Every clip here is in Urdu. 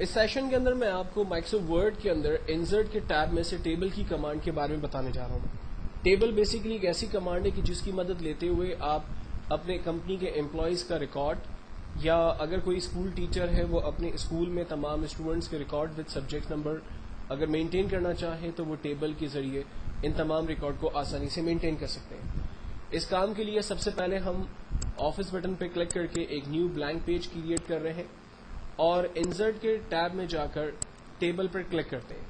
اس سیشن کے اندر میں آپ کو مائکروسافٹ ورڈ کے اندر انسرٹ کے ٹیب میں سے ٹیبل کی کمانڈ کے بارے میں بتانے جا رہا ہوں. ٹیبل بیسیکلی ایک ایسی کمانڈ ہے کہ جس کی مدد لیتے ہوئے آپ اپنے کمپنی کے امپلائیز کا ریکارڈ، یا اگر کوئی اسکول ٹیچر ہے وہ اپنے اسکول میں تمام اسٹوڈنٹس کے ریکارڈ وتھ سبجیکٹ نمبر اگر مینٹین کرنا چاہے تو وہ ٹیبل کے ذریعے ان تمام ریکارڈ کو آسانی سے مینٹین کر سکتے ہیں. اس کام کے لیے سب سے پہلے ہم آفس بٹن پہ کلک کر کے ایک نیو بلینک پیج کریٹ کر رہے ہیں اور انسرٹ کے ٹیب میں جا کر ٹیبل پر کلک کرتے ہیں.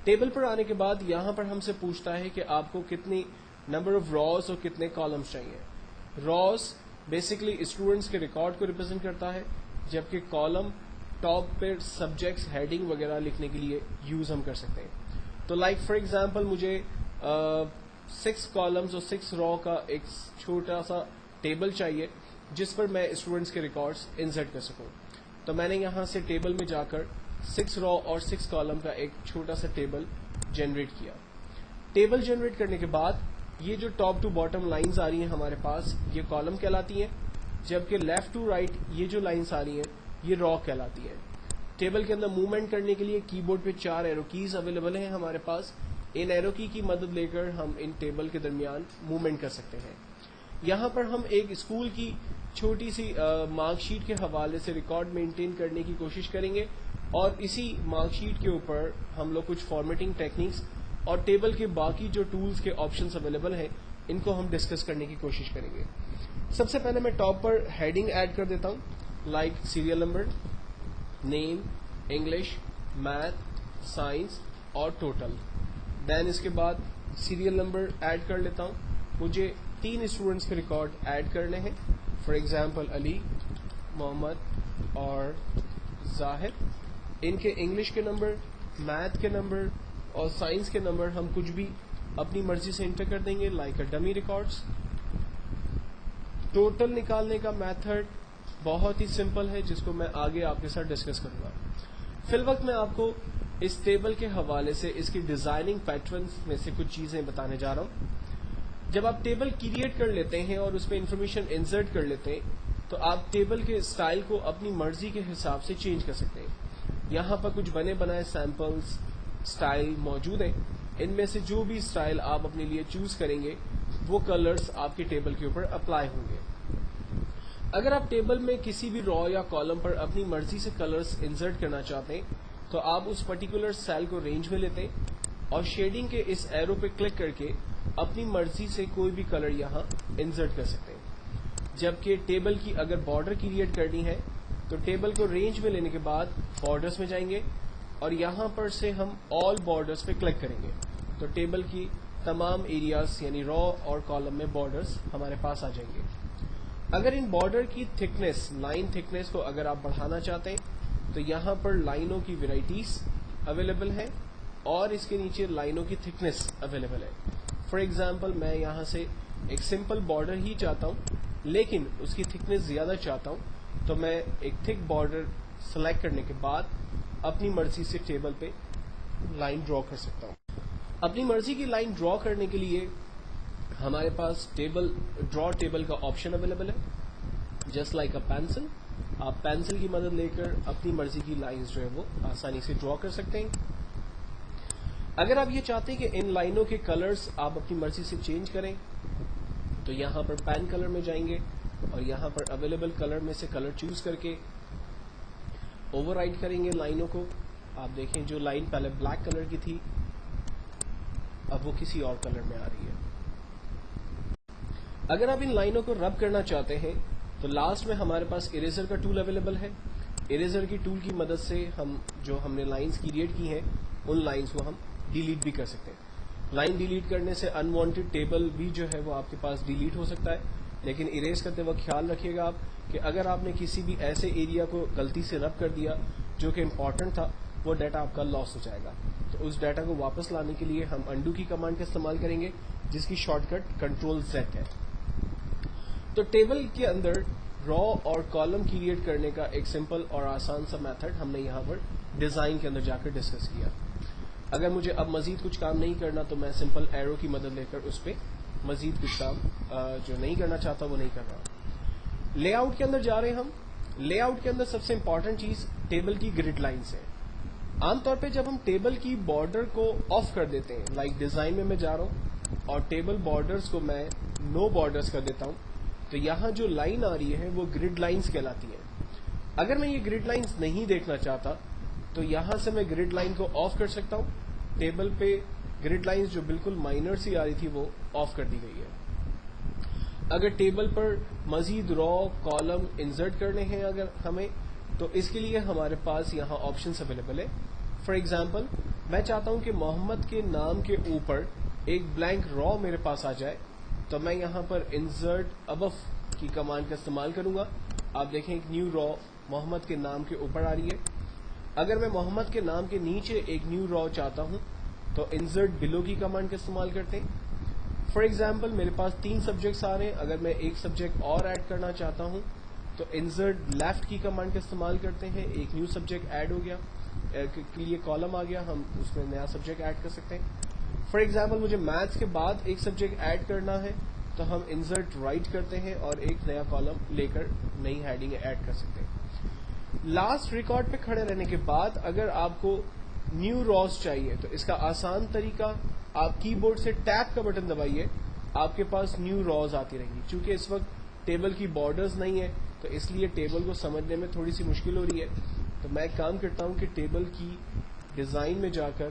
ٹیبل پر آنے کے بعد یہاں پر ہم سے پوچھتا ہے کہ آپ کو کتنی نمبر آف راز اور کتنے کالمز چاہیے. راز بیسکلی اسٹوڈنٹس کے ریکارڈ کو ریپرزینٹ کرتا ہے، جبکہ کالم ٹاپ پہ سبجیکٹس ہیڈنگ وغیرہ لکھنے کے لیے یوز ہم کر سکتے ہیں. تو لائک فار ایگزامپل مجھے 6 کالمز اور 6 را کا ایک چھوٹا سا ٹیبل چاہیے جس پر میں اسٹوڈنٹس کے ریکارڈز انسرٹ کر سکوں. تو میں نے یہاں سے ٹیبل میں جا کر 6 را اور 6 کالم کا ایک چھوٹا سا ٹیبل جنریٹ کیا. ٹیبل جنریٹ کرنے کے بعد یہ جو ٹاپ ٹو باٹم لائنز آ رہی ہیں ہمارے پاس یہ کالم کہلاتی ہیں، جبکہ لیفٹ ٹو رائٹ یہ جو لائنز آ رہی ہیں یہ را کہلاتی ہیں. ٹیبل کے اندر موومنٹ کرنے کے لیے کی بورڈ پہ 4 ایرو کیز اویلیبل ہیں ہمارے پاس. ان ایرو کی مدد لے کر ہم ان ٹیبل کے درمیان موومنٹ کر سکتے ہیں. یہاں پر ہم ایک اسکول کی چھوٹی سی مارک شیٹ کے حوالے سے ریکارڈ مینٹین کرنے کی کوشش کریں گے، اور اسی مارک شیٹ کے اوپر ہم لوگ کچھ فارمیٹنگ ٹیکنیکس اور ٹیبل کے باقی جو ٹولز کے آپشنز اویلیبل ہیں ان کو ہم ڈسکس کرنے کی کوشش کریں گے. سب سے پہلے میں ٹاپ پر ہیڈنگ ایڈ کر دیتا ہوں، لائک سیریل نمبر، نیم، انگلش، میتھ، سائنس اور ٹوٹل. دین اس کے بعد سیریل نمبر ایڈ کر لیتا ہوں. مجھے 3 اسٹوڈنٹس کے ریکارڈ ایڈ کرنے ہیں، فار ایگزامپل علی، محمد اور ظاہر. ان کے انگلش کے نمبر، میتھ کے نمبر اور سائنس کے نمبر ہم کچھ بھی اپنی مرضی سے انٹر کر دیں گے، لائک ڈمی ریکارڈس. ٹوٹل نکالنے کا میتھڈ بہت ہی سمپل ہے جس کو میں آگے آپ کے ساتھ ڈسکس کروں گا. فی الوقت میں آپ کو اس ٹیبل کے حوالے سے اس کی ڈیزائننگ پیٹرنز میں سے کچھ چیزیں بتانے جا رہا ہوں. جب آپ ٹیبل کریٹ کر لیتے ہیں اور اس میں انفارمیشن انسرٹ کر لیتے ہیں تو آپ ٹیبل کے اسٹائل کو اپنی مرضی کے حساب سے چینج کر سکتے ہیں. یہاں پر کچھ بنے بنائے سیمپلز اسٹائل موجود ہیں. ان میں سے جو بھی اسٹائل آپ اپنے لیے چوز کریں گے وہ کلرز آپ کے ٹیبل کے اوپر اپلائی ہوں گے. اگر آپ ٹیبل میں کسی بھی را یا کالم پر اپنی مرضی سے کلرز انسرٹ کرنا چاہتے ہیں تو آپ اس پرٹیکولر سیل کو رینج میں لیتے ہیں اور شیڈنگ کے اس ایرو پہ کلک کر کے اپنی مرضی سے کوئی بھی کلر یہاں انسرٹ کر سکتے ہیں. جبکہ ٹیبل کی اگر بارڈر کریٹ کرنی ہے تو ٹیبل کو رینج میں لینے کے بعد بارڈرز میں جائیں گے اور یہاں پر سے ہم آل بارڈرز پہ کلک کریں گے تو ٹیبل کی تمام ایریاز یعنی را اور کالم میں بارڈرز ہمارے پاس آ جائیں گے. اگر ان بارڈر کی تھکنیس، لائن تھکنیس کو اگر آپ بڑھانا چاہتے ہیں تو یہاں پر لائنوں کی ویرائٹیز اویلیبل ہیں اور اس کے نیچے لائنوں کی تھکنیس اویلیبل ہے. فار ایگزامپل میں یہاں سے ایک سمپل بارڈر ہی چاہتا ہوں لیکن اس کی تھکنیس زیادہ چاہتا ہوں تو میں ایک تھک بارڈر سلیکٹ کرنے کے بعد اپنی مرضی سے ٹیبل پہ لائن ڈرا کر سکتا ہوں. اپنی مرضی کی لائن ڈرا کرنے کے لیے ہمارے پاس ڈرا ٹیبل کا آپشن اویلیبل ہے. جسٹ لائک اے پینسل، آپ پینسل کی مدد لے کر اپنی مرضی کی لائنز جو ہے وہ آسانی سے ڈرا کر سکتے ہیں. اگر آپ یہ چاہتے ہیں کہ ان لائنوں کے کلرز آپ اپنی مرضی سے چینج کریں تو یہاں پر پین کلر میں جائیں گے اور یہاں پر اویلیبل کلر میں سے کلر چوز کر کے اوور رائڈ کریں گے لائنوں کو. آپ دیکھیں جو لائن پہلے بلیک کلر کی تھی اب وہ کسی اور کلر میں آ رہی ہے. اگر آپ ان لائنوں کو رب کرنا چاہتے ہیں تو لاسٹ میں ہمارے پاس اریزر کا ٹول اویلیبل ہے. اریزر کی ٹول کی مدد سے ہم نے لائنز کریٹ کی ہیں ان لائنز کو ہم ڈیلیٹ بھی کر سکتے ہیں. لائن ڈیلیٹ کرنے سے انوانٹیڈ ٹیبل بھی جو ہے وہ آپ کے پاس ڈیلیٹ ہو سکتا ہے، لیکن اریز کرتے وقت خیال رکھیے گا آپ کہ اگر آپ نے کسی بھی ایسے ایریا کو غلطی سے رب کر دیا جو کہ امپورٹنٹ تھا وہ ڈیٹا آپ کا لاس ہو جائے گا. تو اس ڈیٹا کو واپس لانے کے لیے ہم انڈو کی کمانڈ کا استعمال کریں گے جس کی شارٹ کٹ کنٹرول زیڈ ہے. تو ٹیبل کے اندر را اور کالم کریٹ کرنے کا ایک سمپل اور آسان سا میتھڈ ہم نے یہاں پر ڈیزائن کے اندر جا کر ڈسکس کیا. اگر مجھے اب مزید کچھ کام نہیں کرنا تو میں سمپل ایرو کی مدد لے کر اس پہ مزید کچھ کام جو نہیں کرنا چاہتا وہ نہیں کر رہا. لے آؤٹ کے اندر جا رہے ہیں ہم. لے آؤٹ کے اندر سب سے امپورٹنٹ چیز ٹیبل کی گرڈ لائنز ہے. عام طور پہ جب ہم ٹیبل کی بارڈر کو آف کر دیتے ہیں, لائک ڈیزائن میں جا رہا ہوں اور ٹیبل بارڈرز کو میں نو بارڈرز کر دیتا ہوں, تو یہاں جو لائن آ رہی ہے وہ گرڈ لائنز کہلاتی ہیں. اگر میں یہ گرڈ لائنز نہیں دیکھنا چاہتا تو یہاں سے میں گرڈ لائن کو آف کر سکتا ہوں. ٹیبل پہ گرڈ لائنز جو بالکل مائنر سی آ رہی تھی وہ آف کر دی گئی ہے. اگر ٹیبل پر مزید رو کالم انسرٹ کرنے ہیں اگر ہمیں, تو اس کے لیے ہمارے پاس یہاں آپشنس اویلیبل ہے. فار ایگزامپل میں چاہتا ہوں کہ محمد کے نام کے اوپر ایک بلینک رو میرے پاس آ جائے, تو میں یہاں پر انسرٹ ابو کی کمانڈ کا استعمال کروں گا. آپ دیکھیں ایک نیو رو محمد کے نام کے اوپر آ رہی ہے. اگر میں محمد کے نام کے نیچے ایک نیو رو چاہتا ہوں تو انسرٹ بلو کی کمانڈ کا استعمال کرتے ہیں. فار ایگزامپل میرے پاس 3 سبجیکٹس آ رہے ہیں, اگر میں ایک سبجیکٹ اور ایڈ کرنا چاہتا ہوں تو انسرٹ لیفٹ کی کمانڈ کا استعمال کرتے ہیں. ایک نیو سبجیکٹ ایڈ ہو گیا, کے لیے کالم آ گیا, ہم اس میں نیا سبجیکٹ ایڈ کر سکتے ہیں. فار ایگزامپل مجھے میتھس کے بعد ایک سبجیکٹ ایڈ کرنا ہے تو ہم انسرٹ رائٹ کرتے ہیں اور ایک نیا کالم لے کر نئی ہیڈنگ ایڈ کر سکتے ہیں. لاسٹ ریکارڈ پہ کھڑے رہنے کے بعد اگر آپ کو نیو روز چاہیے تو اس کا آسان طریقہ, آپ کی بورڈ سے ٹیب کا بٹن دبائیے, آپ کے پاس نیو روز آتی رہیں گی. چونکہ اس وقت ٹیبل کی بارڈرز نہیں ہے تو اس لیے ٹیبل کو سمجھنے میں تھوڑی سی مشکل ہو رہی ہے. تو میں ایک کام کرتا ہوں کہ ٹیبل کی ڈیزائن میں جا کر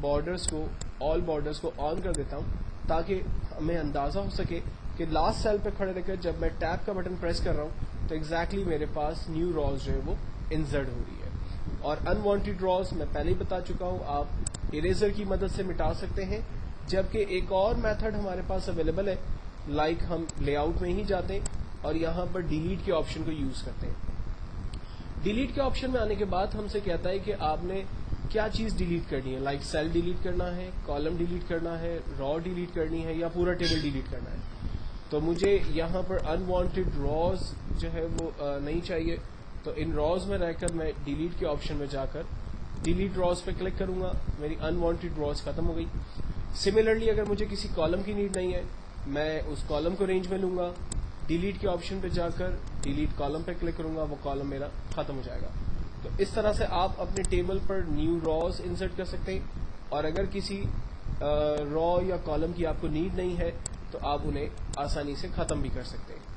بارڈرز کو, آل بارڈرز کو آن کر دیتا ہوں تاکہ ہمیں اندازہ ہو سکے کہ لاسٹ سیل پہ کھڑے رہ کر جب میں ٹیب کا بٹن پریس کر رہا ہوں تو ایگزیکٹلی میرے پاس نیو روز جو ہے وہ انسرٹ ہو رہی ہے. اور انوانٹیڈ روز میں پہلے ہی بتا چکا ہوں, آپ اریزر کی مدد سے مٹا سکتے ہیں. جبکہ ایک اور میتھڈ ہمارے پاس اویلیبل ہے, لائک ہم لے آؤٹ میں ہی جاتے ہیں اور یہاں پر ڈیلیٹ کے آپشن کو یوز کرتے ہیں. ڈیلیٹ کے آپشن میں آنے کے بعد ہم سے کہتا ہے کہ آپ نے کیا چیز ڈیلیٹ کرنی ہے, لائک سیل ڈیلیٹ کرنا ہے, کالم ڈیلیٹ کرنا ہے, رو ڈیلیٹ کرنی ہے یا پورا ٹیبل ڈیلیٹ کرنا ہے. تو مجھے یہاں پر انوانٹیڈ روز جو ہے وہ نہیں چاہیے, تو ان روز میں رہ کر میں ڈیلیٹ کے آپشن میں جا کر ڈیلیٹ روز پہ کلک کروں گا, میری انوانٹیڈ روز ختم ہو گئی. سملرلی اگر مجھے کسی کالم کی نیڈ نہیں ہے, میں اس کالم کو رینج میں لوں گا, ڈیلیٹ کے آپشن پہ جا کر ڈیلیٹ کالم پہ کلک کروں گا, وہ کالم میرا ختم ہو جائے گا. تو اس طرح سے آپ اپنے ٹیبل پر نیو روز انسرٹ کر سکتے ہیں, اور اگر کسی رو یا کالم کی آپ کو نیڈ نہیں ہے تو آپ انہیں آسانی سے ختم بھی کر سکتے ہیں.